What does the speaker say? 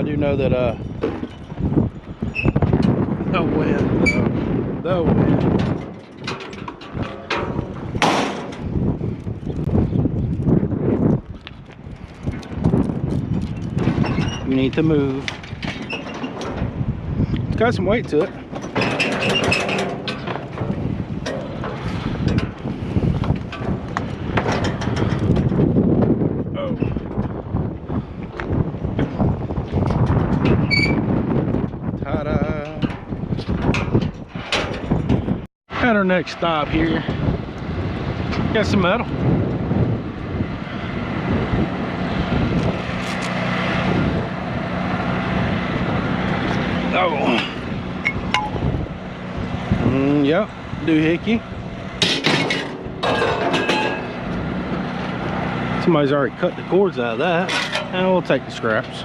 do know that the wind, the wind. You need to move. It's got some weight to it. Oh. Ta-da. At our next stop here. Got some metal. Oh. Yep, doohickey. Somebody's already cut the cords out of that. And we'll take the scraps.